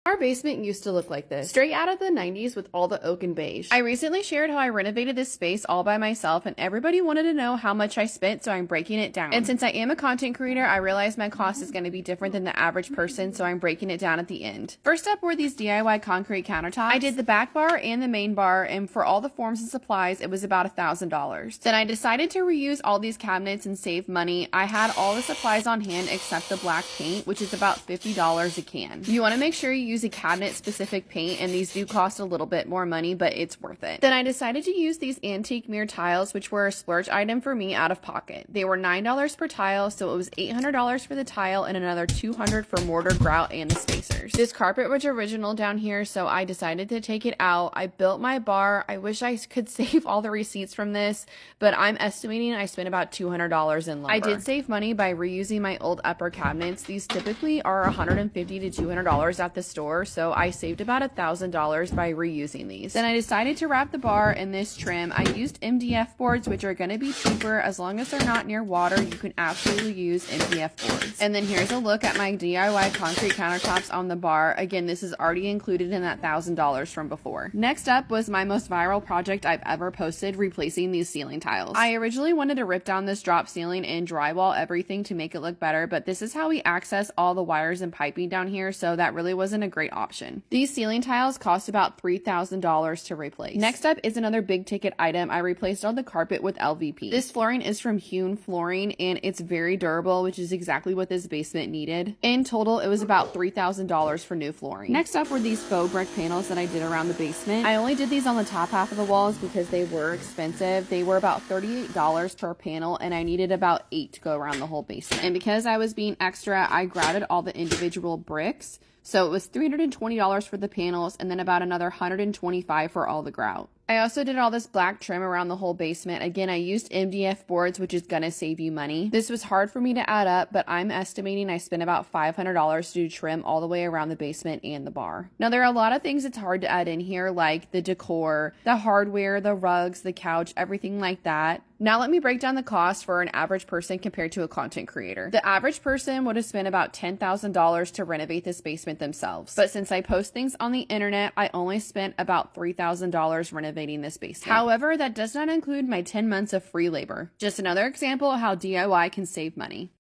Our basement used to look like this, straight out of the 90s with all the oak and beige. I recently shared how I renovated this space all by myself and everybody wanted to know how much I spent, so I'm breaking it down. And since I am a content creator, I realized my cost is going to be different than the average person, so I'm breaking it down at the end. First up were these DIY concrete countertops. I did the back bar and the main bar, and for all the forms and supplies, it was about $1,000. Then I decided to reuse all these cabinets and save money. I had all the supplies on hand except the black paint, which is about $50 a can. You want to make sure you use a cabinet specific paint, and these do cost a little bit more money, but it's worth it. Then I decided to use these antique mirror tiles, which were a splurge item for me out of pocket. They were $9 per tile, so it was $800 for the tile and another $200 for mortar, grout, and the spacers. This carpet was original down here, so I decided to take it out. I built my bar. I wish I could save all the receipts from this, but I'm estimating I spent about $200 in lumber. I did save money by reusing my old upper cabinets. These typically are $150 to $200 at the store, so I saved about $1,000 by reusing these. Then I decided to wrap the bar in this trim. I used MDF boards, which are going to be cheaper. As long as they're not near water, you can absolutely use MDF boards. And then here's a look at my DIY concrete countertops on the bar. Again, this is already included in that $1,000 from before. Next up was my most viral project I've ever posted, replacing these ceiling tiles. I originally wanted to rip down this drop ceiling and drywall everything to make it look better, but this is how we access all the wires and piping down here, so that really wasn't a great option. These ceiling tiles cost about $3,000 to replace. Next up is another big ticket item. I replaced all the carpet with LVP. This flooring is from Hewn Flooring and it's very durable, which is exactly what this basement needed. In total, it was about $3,000 for new flooring. Next up were these faux brick panels that I did around the basement. I only did these on the top half of the walls because they were expensive. They were about $38 per panel and I needed about 8 to go around the whole basement. And because I was being extra, I grouted all the individual bricks. So it was $320 for the panels and then about another $125 for all the grout. I also did all this black trim around the whole basement. Again, I used MDF boards, which is gonna save you money. This was hard for me to add up, but I'm estimating I spent about $500 to do trim all the way around the basement and the bar. Now, there are a lot of things it's hard to add in here, like the decor, the hardware, the rugs, the couch, everything like that. Now let me break down the cost for an average person compared to a content creator. The average person would have spent about $10,000 to renovate this basement themselves. But since I post things on the internet, I only spent about $3,000 renovating this basement. However, that does not include my 10 months of free labor. Just another example of how DIY can save money.